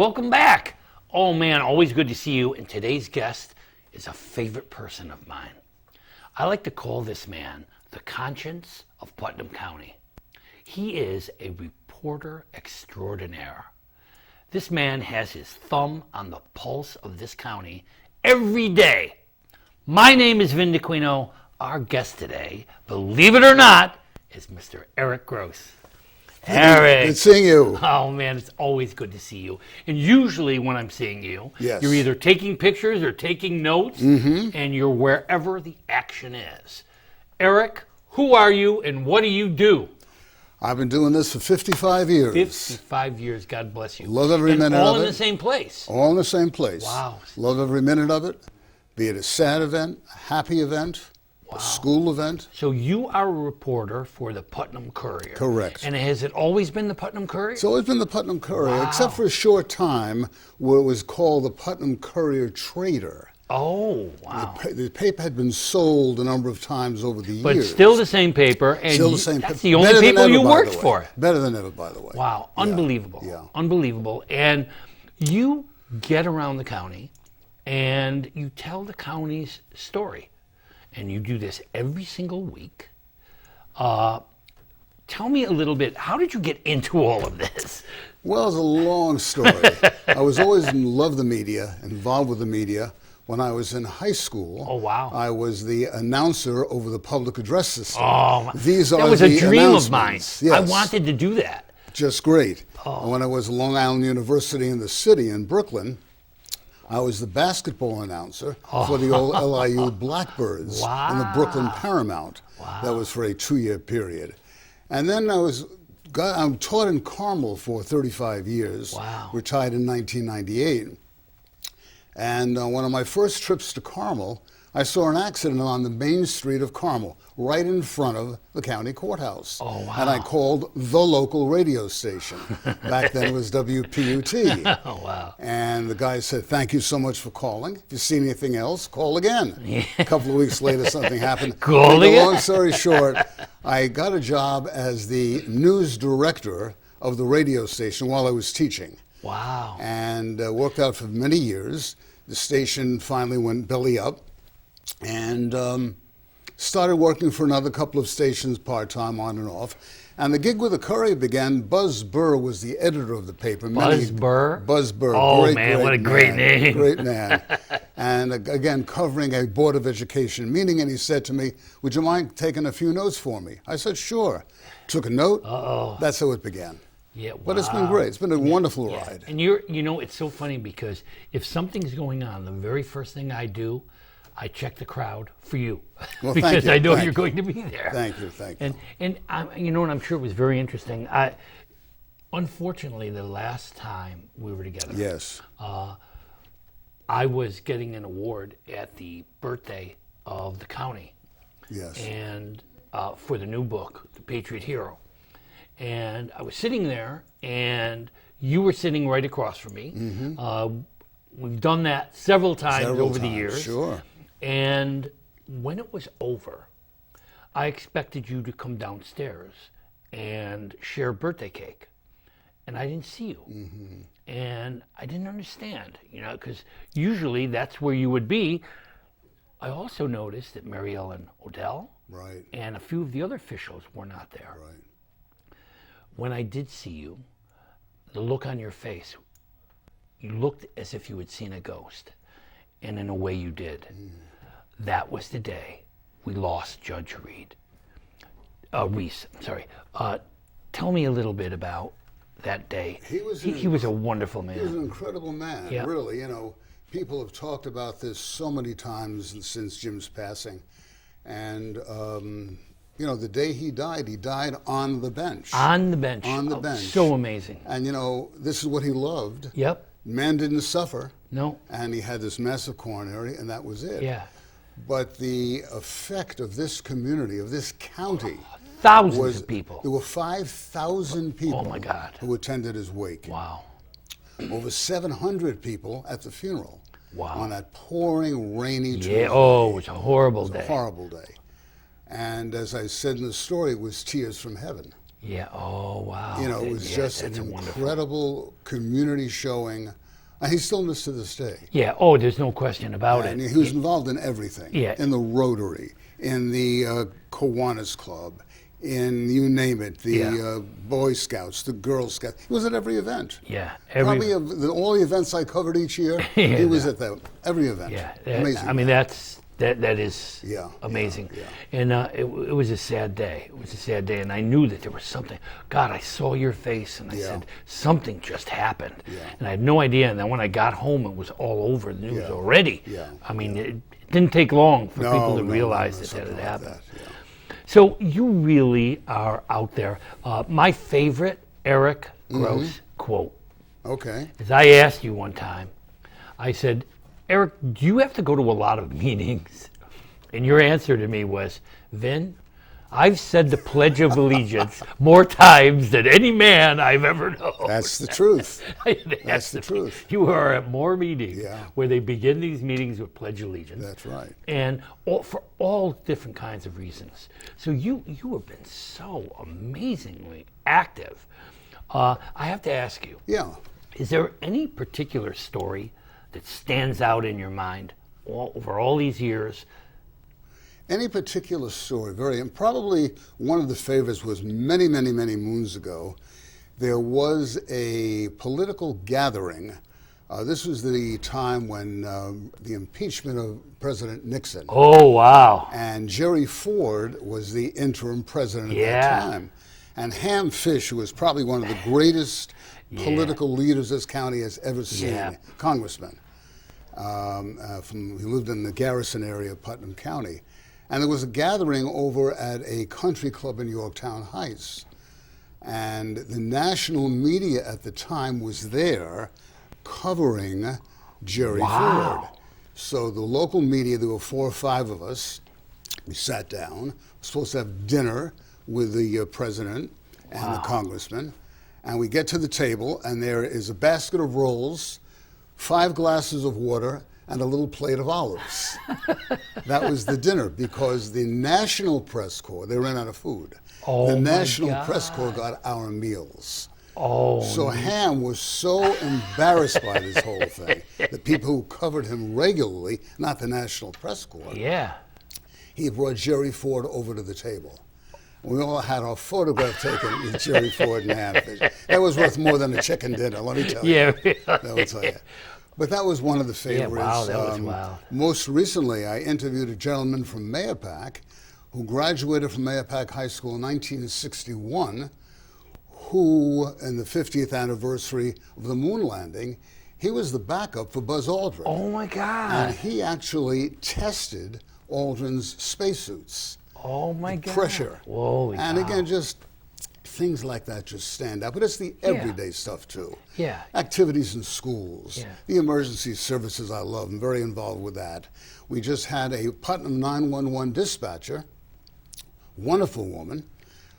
welcome back. Oh man, always good to see you. And today's guest is a favorite person of mine. I like to call this man the conscience of Putnam County. He is a reporter extraordinaire. This man has his thumb on the pulse of this county every day. My name is Vin Dacquino. Our guest today, believe it or not, is Mr. Eric Gross. Eric. Good seeing you. Oh, man, it's always good to see you. And usually when I'm seeing you, yes, you're either taking pictures or taking notes, and you're wherever the action is. Eric, who are you and what do you do? I've been doing this for 55 years. 55 years, God bless you. Love every minute of it. All in the same place. All in the same place. Wow. Love every minute of it, be it a sad event, a happy event, a school event. So you are a reporter for the Putnam Courier. Correct. And has it always been the Putnam Courier? It's always been the Putnam Courier, except for a short time where it was called the Putnam Courier Trader. Oh, wow. The paper had been sold a number of times over the years. But still the same paper, and still the same that's paper. the only paper you worked for. Better than ever, by the way. Wow, unbelievable. Yeah. Unbelievable. And you get around the county, and you tell the county's story. And you do this every single week. Tell me a little bit, how did you get into all of this? Well, it's a long story. I was always in love of the media, involved with the media. When I was in high school, I was the announcer over the public address system. Oh, These that are was the a dream of mine. Yes. I wanted to do that. Just great. When I was at Long Island University in the city in Brooklyn, I was the basketball announcer for the old LIU Blackbirds in the Brooklyn Paramount. That was for a 2-year period. And then I'm taught in Carmel for 35 years, retired in 1998. And one of my first trips to Carmel, I saw an accident on the main street of Carmel, right in front of the county courthouse. Oh, wow. And I called the local radio station. Back then it was WPUT. Oh, wow. And the guy said, "Thank you so much for calling. If you see anything else, call again." A couple of weeks later, something happened. Call again? Long story short, I got a job as the news director of the radio station while I was teaching. Wow. And worked out for many years. The station finally went belly up and started working for another couple of stations part-time on and off. And the gig with the Courier began. Buzz Burr was the editor of the paper. Buzz Burr? Buzz Burr. Oh, great, man, great what a great name. Great man. And again, covering a Board of Education meeting. And he said to me, "Would you mind taking a few notes for me?" I said, "Sure." Took a note. That's how it began. Yeah, wow. But it's been great. It's been a wonderful ride. And it's so funny because if something's going on, the very first thing I do, I check the crowd for you. Well, because I know you're you. going to be there. Thank you. And I'm sure it was very interesting. Unfortunately, the last time we were together, yes, I was getting an award at the birthday of the county. Yes. And for the new book, The Patriot Hero. And I was sitting there, and you were sitting right across from me. We've done that several times over the years. Sure. And when it was over, I expected you to come downstairs and share birthday cake. And I didn't see you. And I didn't understand, because usually that's where you would be. I also noticed that Mary Ellen Odell and a few of the other officials were not there. Right. When I did see you, the look on your face, you looked as if you had seen a ghost. And in a way you did. That was the day we lost Judge Reese. Tell me a little bit about that day. He was a wonderful man. He was an incredible man, Yeah. really. People have talked about this so many times since Jim's passing. And the day he died on the bench. On the bench. On the bench. So amazing. And, this is what he loved. Yep. Man didn't suffer. No. And he had this massive coronary, and that was it. Yeah. But the effect of this community, of this county, thousands of people. There were 5,000 people my God. who attended his wake. Wow. Over 700 people at the funeral. Wow. On that pouring, rainy Tuesday. Yeah, it was a horrible day. A horrible day. And as I said in the story, it was tears from heaven. Yeah. Oh, wow. You know, it was Yeah, just that's an wonderful. incredible community showing. And he still missed to this day. Yeah. Oh, there's no question about And it. he was involved in everything. Yeah. In the Rotary, in the Kiwanis Club, in you name it, the Boy Scouts, the Girl Scouts. He was at every event. Yeah. Probably all the events I covered each year, Yeah, he was at every event. Yeah. Amazing. I mean, that is Yeah, amazing. yeah. And it was a sad day. It was a sad day, and I knew that there was something. God, I saw your face, and I said, something just happened. Yeah. And I had no idea. And then when I got home, it was all over the news Yeah. already. Yeah. I mean, it didn't take long for people to realize that something it like happened. that, yeah. So you really are out there. My favorite Eric Gross quote Okay. is I asked you one time, I said, Eric, do you have to go to a lot of meetings? And your answer to me was, Vin, I've said the Pledge of Allegiance more times than any man I've ever known. That's the truth. That's the truth. You are at more meetings Yeah. where they begin these meetings with Pledge Allegiance. That's right. And for all different kinds of reasons. So you have been so amazingly active. I have to ask you, Yeah. is there any particular story that stands out in your mind over all these years? Any particular story, and probably one of the favorites was many, many, many moons ago. There was a political gathering. This was the time when the impeachment of President Nixon. Oh, wow. And Jerry Ford was the interim president at Yeah. that time. And Ham Fish, who was probably one of the greatest political leaders this county has ever seen, Yeah. congressman. He lived in the Garrison area of Putnam County. And there was a gathering over at a country club in Yorktown Heights. And the national media at the time was there covering Jerry Ford. So the local media, there were 4 or 5 of us, we sat down, we're supposed to have dinner with the president and the congressman. And we get to the table, and there is a basket of rolls, 5 glasses of water, and a little plate of olives. That was the dinner, because the National Press Corps, they ran out of food. Oh, the my National God. Press Corps got our meals. Oh, So Ham was so embarrassed by this whole thing, the people who covered him regularly, not the National Press Corps, yeah. he brought Jerry Ford over to the table. We all had our photograph taken with Jerry Ford and Ham Fish. That was worth more than a chicken dinner, let me tell you. Yeah. That will tell you. But that was one of the favorites. wow, that was wild. Most recently, I interviewed a gentleman from Mayapack who graduated from Mayapack High School in 1961, who, in the 50th anniversary of the moon landing, he was the backup for Buzz Aldrin. Oh, my God. And he actually tested Aldrin's spacesuits. Oh, my God. Pressure. Holy And cow. again, just things like that just stand out. But it's the everyday stuff, too. Yeah. Activities in schools. Yeah. The emergency services I love. I'm very involved with that. We just had a Putnam 911 dispatcher, wonderful woman,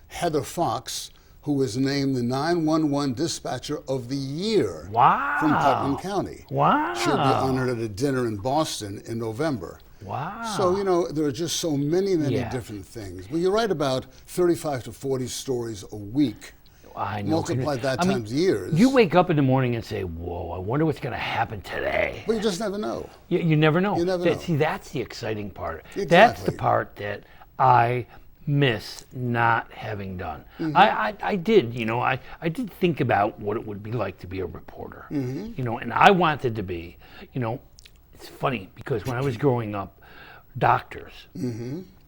Heather Fox, who was named the 911 Dispatcher of the Year Wow. from Putnam County. Wow. She'll be honored at a dinner in Boston in November. Wow. So, you know, there are just so many, many Yeah. different things. Well, you write about 35 to 40 stories a week. I know. Multiply that I mean, times years. You wake up in the morning and say, whoa, I wonder what's going to happen today. But you just never know. You never know. You never know. See, that's the exciting part. That's the Exactly. part that I miss not having done. Mm-hmm. I did, you know, I did think about what it would be like to be a reporter, you know, and I wanted to be, you know, it's funny because when I was growing up, doctors,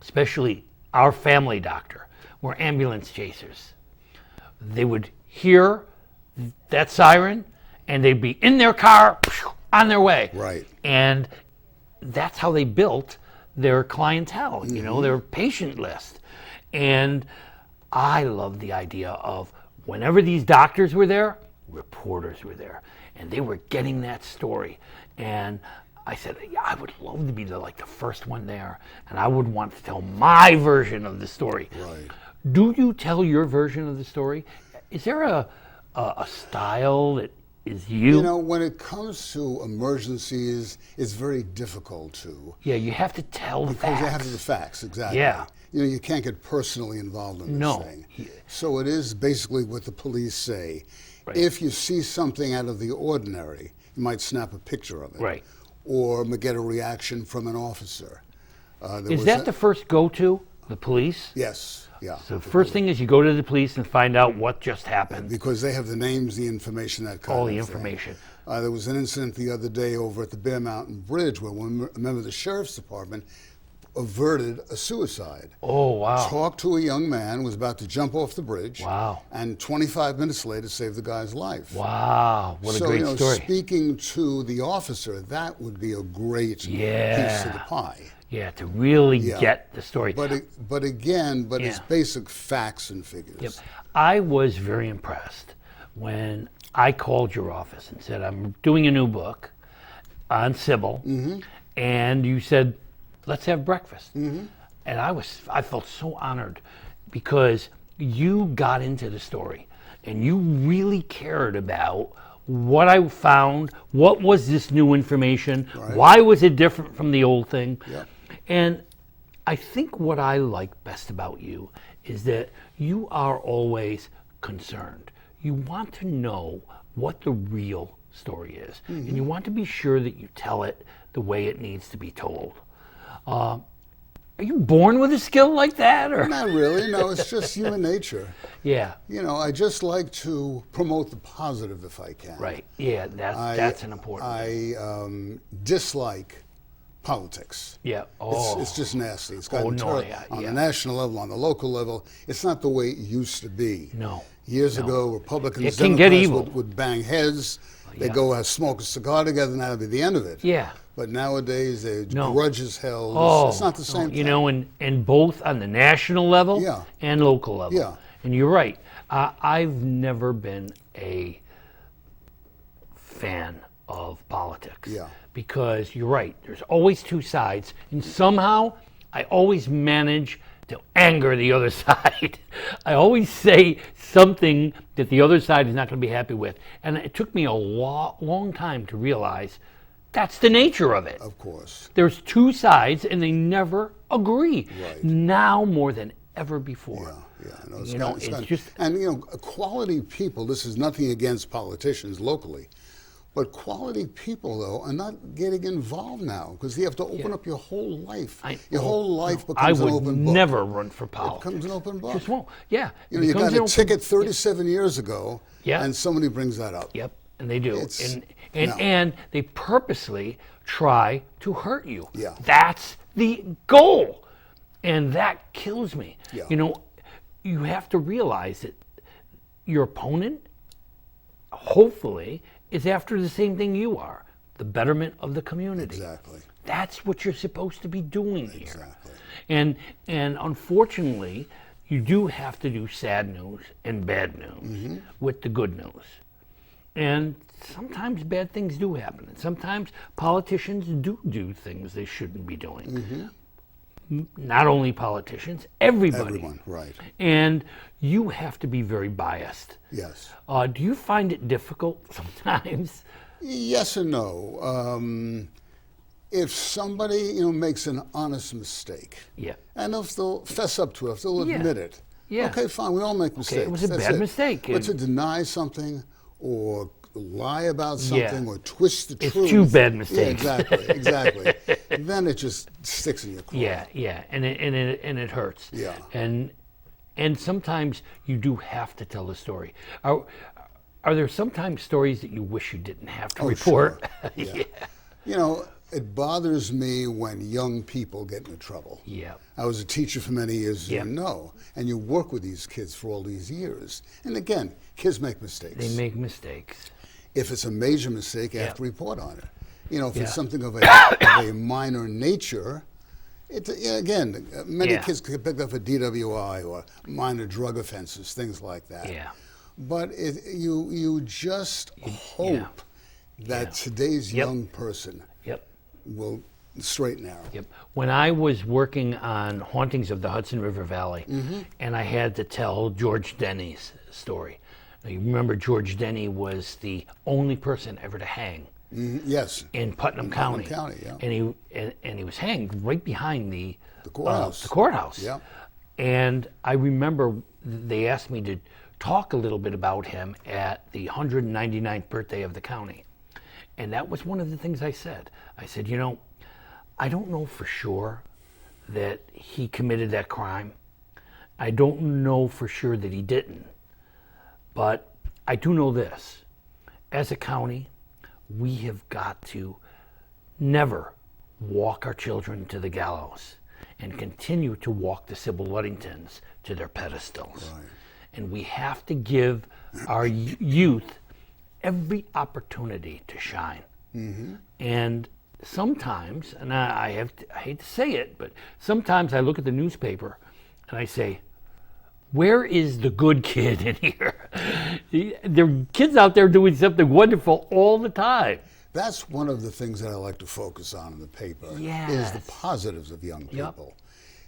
especially our family doctor, were ambulance chasers. They would hear that siren and they'd be in their car on their way. Right. And that's how they built their clientele, you know, their patient list. And I love the idea of whenever these doctors were there, reporters were there, and they were getting that story. And I said, yeah, I would love to be the first one there, and I would want to tell my version of the story. Right. Do you tell your version of the story? Is there a style that is you? You know, when it comes to emergencies, it's very difficult to. Yeah, you have to tell the Because facts. you have the facts, exactly. Yeah. you can't get personally involved in this thing. So it is basically what the police say. Right. If you see something out of the ordinary, you might snap a picture of it. Right. Or get a reaction from an officer. Is that the first go-to, the police? Yes. Yeah. So the first thing is you go to the police and find out what just happened. Because they have the names, the information, that kind All of the thing. information. There was an incident the other day over at the Bear Mountain Bridge where one member of the sheriff's department averted a suicide. Oh, wow. Talked to a young man who was about to jump off the bridge. Wow. And 25 minutes later saved the guy's life. Wow. What a great story. Speaking to the officer, that would be a great piece of the pie. Yeah, to really get the story. But it's basic facts and figures. Yep. I was very impressed when I called your office and said, I'm doing a new book on Sybil, and you said, let's have breakfast. And I felt so honored because you got into the story and you really cared about what I found, what was this new information, why was it different from the old thing. And I think what I like best about you is that you are always concerned. You want to know what the real story is, and you want to be sure that you tell it the way it needs to be told. Are you born with a skill like that, or not really? No, it's just human nature. Yeah. I just like to promote the positive if I can. Right. Yeah, that's an important. I dislike politics. Yeah. It's just nasty. It's gotten on the national level, on the local level. It's not the way it used to be. No. Years ago, Republicans it can get evil. Would bang heads. They go smoke a cigar together, and that'll be the end of it. Yeah. But nowadays, grudges held. It's not the same thing. And both on the national level and local level. Yeah. And you're right. I've never been a fan of politics. Yeah. Because you're right, there's always two sides, and somehow I always manage to anger the other side. I always say something that the other side is not going to be happy with. And it took me a long time to realize that's the nature of it. Of course. There's two sides, and they never agree. Right. Now more than ever before. And quality people, this is nothing against politicians locally, but quality people, though, are not getting involved now because you have to open up your whole life. Your whole life becomes an open book. I would never run for politics. It becomes an open book. Just won't. Yeah. You got a ticket 37 years ago, and somebody brings that up. Yep, and they do. And they purposely try to hurt you. Yeah. That's the goal. And that kills me. Yeah. You have to realize that your opponent, hopefully, is after the same thing you are, the betterment of the community. Exactly. That's what you're supposed to be doing here. Exactly. And unfortunately, you do have to do sad news and bad news with the good news. And sometimes bad things do happen. And sometimes politicians do things they shouldn't be doing. Not only politicians, everybody. Everyone, right. And you have to be very biased. Yes. Do you find it difficult sometimes? Yes and no. If somebody makes an honest mistake, and if they'll fess up to it, if they'll admit it, okay, fine, we all make mistakes. Okay, it was a bad mistake. But to deny something or lie about something or twist the truth. It's two bad mistakes. Yeah, exactly. Then it just sticks in your craw. Yeah, and it hurts. Yeah. And sometimes you do have to tell the story. Are there sometimes stories that you wish you didn't have to report? Sure. Yeah. It bothers me when young people get into trouble. Yeah. I was a teacher for many years, and you work with these kids for all these years. And again, kids make mistakes. They make mistakes. If it's a major mistake, you have to report on it. If it's something of a minor nature, again, many kids get picked up for DWI or minor drug offenses, things like that. Yeah. But you just hope that today's young person will straighten out. Yep. When I was working on Hauntings of the Hudson River Valley, and I had to tell George Denny's story. Now, you remember George Denny was the only person ever to hang. Yes. In Putnam County. Putnam County, yeah. And he was hanged right behind the courthouse. The courthouse. Yeah. And I remember they asked me to talk a little bit about him at the 199th birthday of the county. And that was one of the things I said. I said, you know, I don't know for sure that he committed that crime. I don't know for sure that he didn't. But I do know this. As a county, we have got to never walk our children to the gallows and continue to walk the Sybil Luddingtons to their pedestals. Right. And we have to give our youth every opportunity to shine. Mm-hmm. And sometimes, and I hate to say it, but sometimes I look at the newspaper and I say, where is the good kid in here? There are kids out there doing something wonderful all the time. That's one of the things that I like to focus on in the paper, is the positives of young people.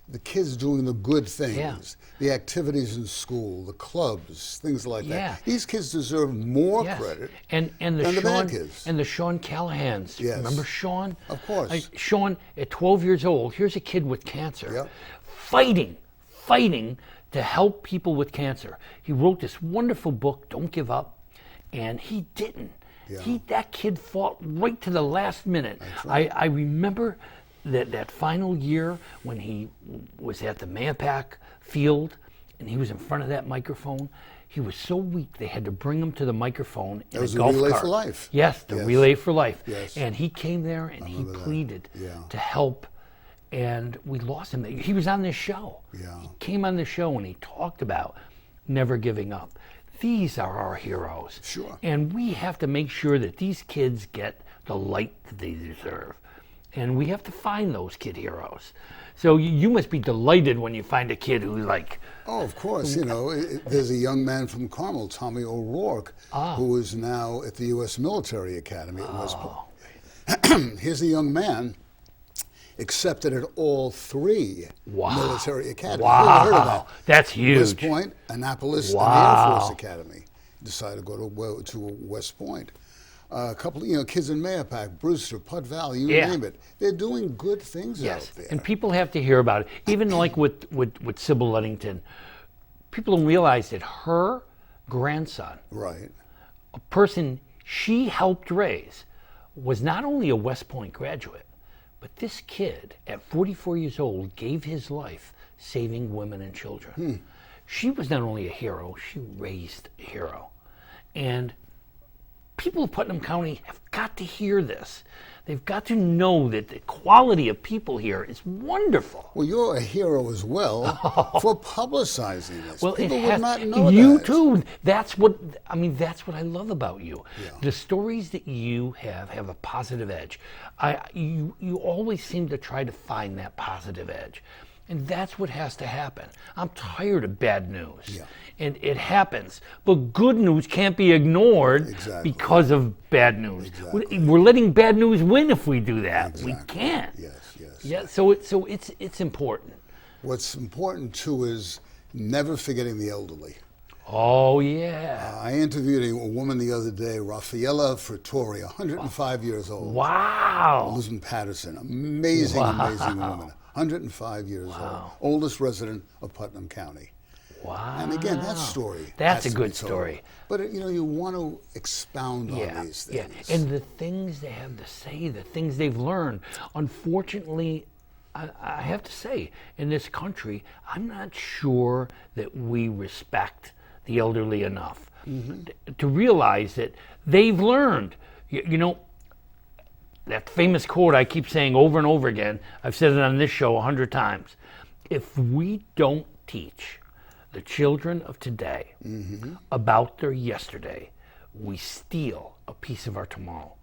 The kids doing the good things, the activities in school, the clubs, things like that. These kids deserve more credit than the bad kids. And the Sean Callahans. Yes. Remember Sean? Of course. Sean, at 12 years old, here's a kid with cancer, fighting to help people with cancer. He wrote this wonderful book, Don't Give Up, and he didn't. That kid fought right to the last minute. Right. I remember that final year when he was at the Mayapack field and he was in front of that microphone. He was so weak they had to bring him to the microphone in a golf cart. Relay for Life. Yes, the Relay for Life. Yes. And he came there and he pleaded to help, and we lost him. He was on this show. Yeah. He came on the show and he talked about never giving up. These are our heroes. Sure. And we have to make sure that these kids get the light that they deserve. And we have to find those kid heroes. So you must be delighted when you find a kid who's like... Oh, of course. You know, there's a young man from Carmel, Tommy O'Rourke, who is now at the U.S. Military Academy at West Point. Here's a young man accepted at all 3 military academies. Wow. Heard of that? That's huge. West Point, Annapolis, and the Air Force Academy. Decided to go to West Point. A couple of kids in Mayapack, Brewster, Putt Valley, you name it. They're doing good things out there. And people have to hear about it. Even like with Sybil Luddington, people don't realize that her grandson, a person she helped raise, was not only a West Point graduate, but this kid at 44 years old gave his life saving women and children. She was not only a hero, she raised a hero. And people of Putnam County have got to hear this. They've got to know that the quality of people here is wonderful. Well, you're a hero as well for publicizing this. Well, people would not know you that. too. That's what I love about you. The stories that you have a positive edge. You always seem to try to find that positive edge. And that's what has to happen. I'm tired of bad news. And it happens. But good news can't be ignored because of bad news. We're letting bad news win if we do that. We can't. So it's important. What's important too is never forgetting the elderly. Oh, yeah. I interviewed a woman the other day, Raffaella Frittori, 105 years old. Wow. Lives in Patterson. Amazing woman. 105 years old. Oldest resident of Putnam County. Wow. And again, that story. That's a good story. But you want to expound on these things. And the things they have to say, the things they've learned. Unfortunately, I have to say, in this country, I'm not sure that we respect the elderly enough to realize that they've learned. That famous quote I keep saying over and over again, I've said it on this show 100 times. If we don't teach the children of today about their yesterday, we steal a piece of our tomorrow.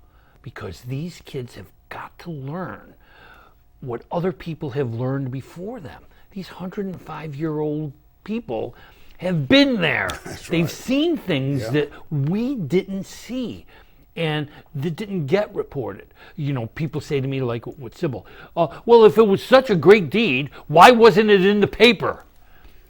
Because these kids have got to learn what other people have learned before them. These 105-year-old people have been there. They've seen things that we didn't see and that didn't get reported. People say to me, like with Sybil, well, if it was such a great deed, why wasn't it in the paper?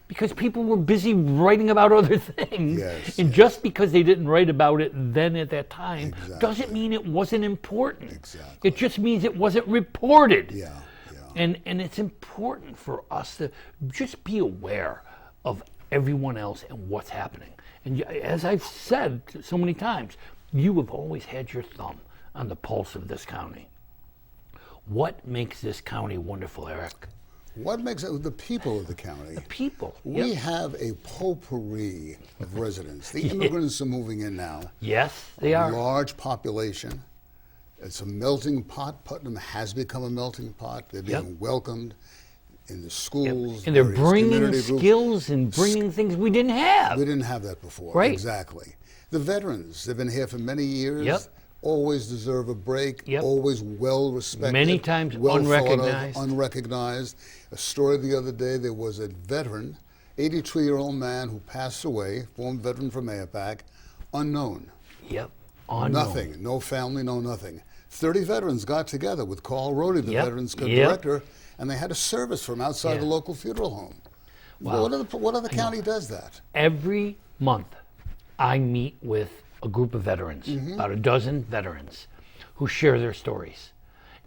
Because people were busy writing about other things. Just because they didn't write about it then at that time doesn't mean it wasn't important. It just means it wasn't reported. And it's important for us to just be aware of everyone else and what's happening. And as I've said so many times, you have always had your thumb on the pulse of this county. What makes this county wonderful, Eric? What makes it the people of the county? The people. We have a potpourri of residents. The immigrants are moving in now. Yes, they are. Large population. It's a melting pot. Putnam has become a melting pot. They're being welcomed in the schools. And they're bringing skills and bringing things we didn't have. We didn't have that before. Right. Exactly. The veterans, they've been here for many years. Yep. Always deserve a break. Yep. Always well respected. Many times well unrecognized. Thought of, unrecognized. A story the other day, there was a veteran, 82-year-old man who passed away, former veteran from AIPAC, unknown. Yep. Unknown. Nothing. No family, no nothing. 30 veterans got together with Carl Rohde, the veterans director, and they had a service from outside the local funeral home. Wow. What other county does that? Every month, I meet with a group of veterans, about a dozen veterans, who share their stories.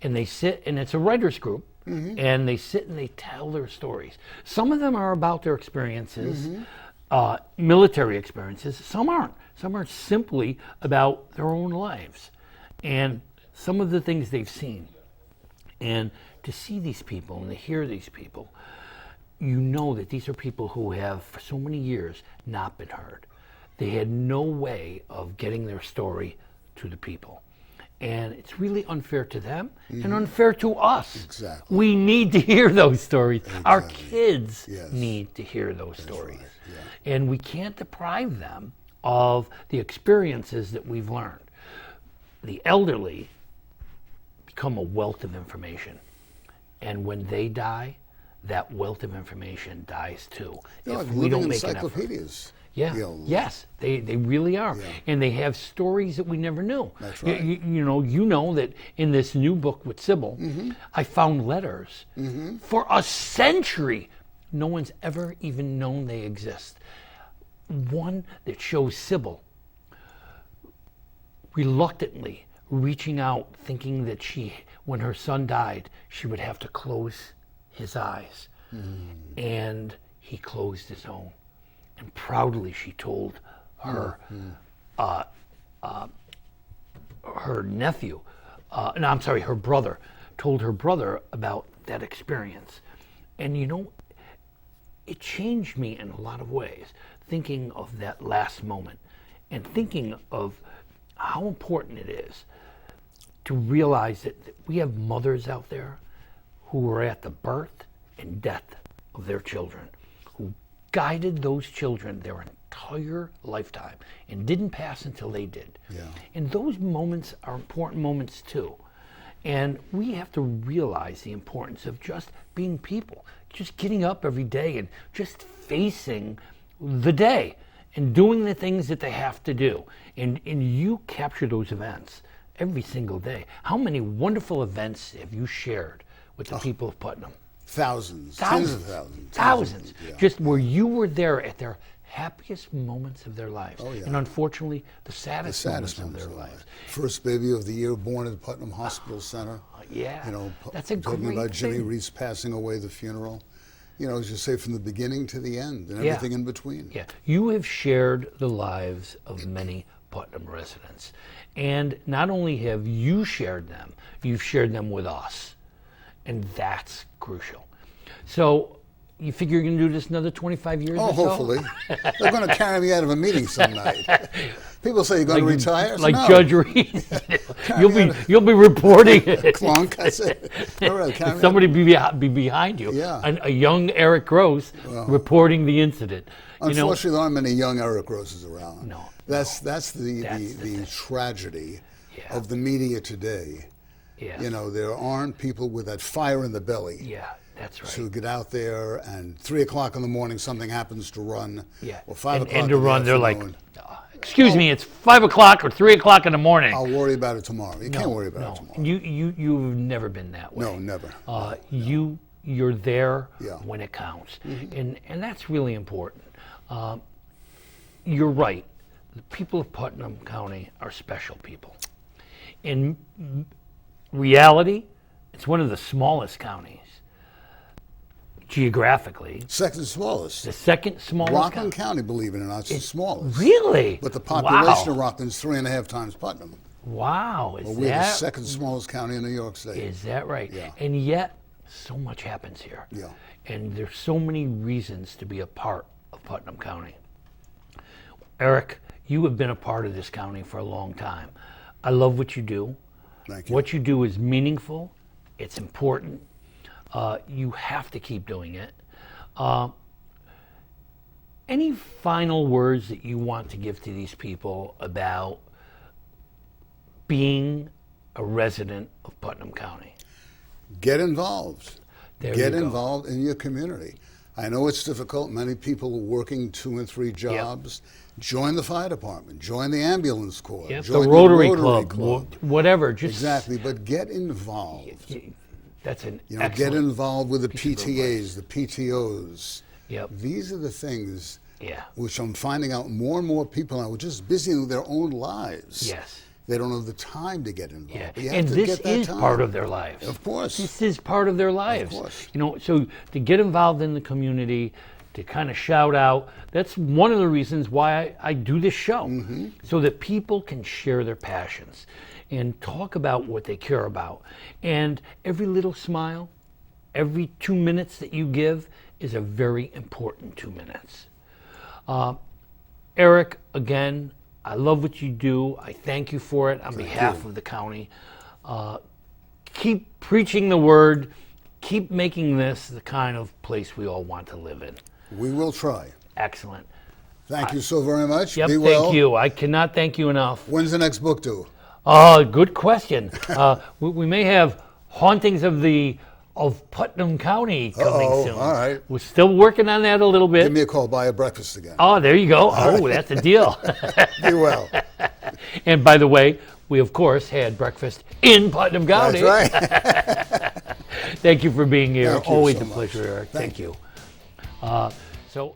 And they sit, and it's a writers group, and they sit and they tell their stories. Some of them are about their experiences, military experiences. Some aren't. Some are simply about their own lives and some of the things they've seen. And to see these people and to hear these people, you know that these are people who have, for so many years, not been heard. They had no way of getting their story to the people. And it's really unfair to them and unfair to us. Exactly. We need to hear those stories. Exactly. Our kids need to hear those stories. Right. Yeah. And we can't deprive them of the experiences that we've learned. The elderly become a wealth of information. And when they die, that wealth of information dies too. They're if like we don't living make encyclopedias. Yeah. Yes, they really are, and they have stories that we never knew. That's right. You know that in this new book with Sybil, I found letters for a century. No one's ever even known they exist. One that shows Sybil reluctantly reaching out, thinking that when her son died, she would have to close his eyes, and he closed his own. And proudly she told her her nephew, her brother, told her brother about that experience. And you know, it changed me in a lot of ways, thinking of that last moment and thinking of how important it is to realize that we have mothers out there who were at the birth and death of their children, who guided those children their entire lifetime and didn't pass until they did. Yeah. And those moments are important moments too. And we have to realize the importance of just being people, just getting up every day and just facing the day and doing the things that they have to do. And you capture those events every single day. How many wonderful events have you shared with the people of Putnam? Thousands. Tens of thousands. Thousands. Just where you were there at their happiest moments of their lives. Oh, yeah. And unfortunately, the saddest moments of their lives. First baby of the year born at the Putnam Hospital Center. Yeah. You know, that's a talking great about Jimmy thing. Reese passing away, the funeral. You know, as you say, from the beginning to the end and everything in between. Yeah. You have shared the lives of many Putnam residents. And not only have you shared them, you've shared them with us. And that's crucial. So you figure you're going to do this another 25 years or so? Hopefully. They're going to carry me out of a meeting some night. People say you're going to retire. Like no. Judge Reed. You'll be reporting. Clunk, I said. All right, somebody be behind you. Yeah. A young Eric Gross reporting the incident. Unfortunately, there aren't many young Eric Grosses around. No. That's the tragedy of the media today. Yes. You know, there aren't people with that fire in the belly. Yeah, that's right. To get out there and 3 o'clock in the morning something happens to run. Yeah. Or 5 o'clock and to run, they're like, afternoon. excuse me, it's 5 o'clock or 3 o'clock in the morning. I'll worry about it tomorrow. You can't worry about it tomorrow. You've never been that way. No, never. You're there when it counts, and that's really important. You're right. The people of Putnam County are special people. In reality, it's one of the smallest counties geographically. Second smallest. The second smallest Rockland county. County, believe it or not, is the smallest. Really? But the population Wow. of Rockland's 3.5 times Putnam. Wow, is But we're the that second smallest county in New York State. is that right? Yeah. And yet, so much happens here. Yeah. And there's so many reasons to be a part of Putnam County. Eric, you have been a part of this county for a long time. I love what you do. Thank you. What you do is meaningful. It's important. You have to keep doing it. Any final words that you want to give to these people about being a resident of Putnam County? Get involved. There Get you go. involved in your community. I know it's difficult. Many people are working 2 and 3 jobs. Join the fire department. Join the ambulance corps. Yep, the Join Rotary Club, whatever. Just Exactly, but get involved. That's an You know, excellent. get involved with the piece of advice. PTAs, the PTOs. Yep. These are the things Yeah. which I'm finding out more and more people now are just busy with their own lives. Yes. They don't have the time to get involved. Yeah. But you have And to this get that is time. part of their lives. Of course. This is part of their lives. course. You know, so to get involved in the community, to kind of shout out, that's one of the reasons why I do this show, so that people can share their passions and talk about what they care about. And every little smile, every 2 minutes that you give is a very important 2 minutes. Eric, again, I love what you do. I thank you for it on behalf of the county. Keep preaching the word. Keep making this the kind of place we all want to live in. We will try. Excellent. Thank you so very much. Yep, Be well. thank you. I cannot thank you enough. When's the next book due? Good question. We may have Hauntings of Putnam County coming Uh-oh, soon. all right. We're still working on that a little bit. Give me a call. Buy a breakfast again. Oh, there you go. Oh, that's a deal. Be well. And by the way, we of course had breakfast in Putnam County. That's right. Thank you for being here. Thank you Always so a much. pleasure, Eric. Thank Thank you. So.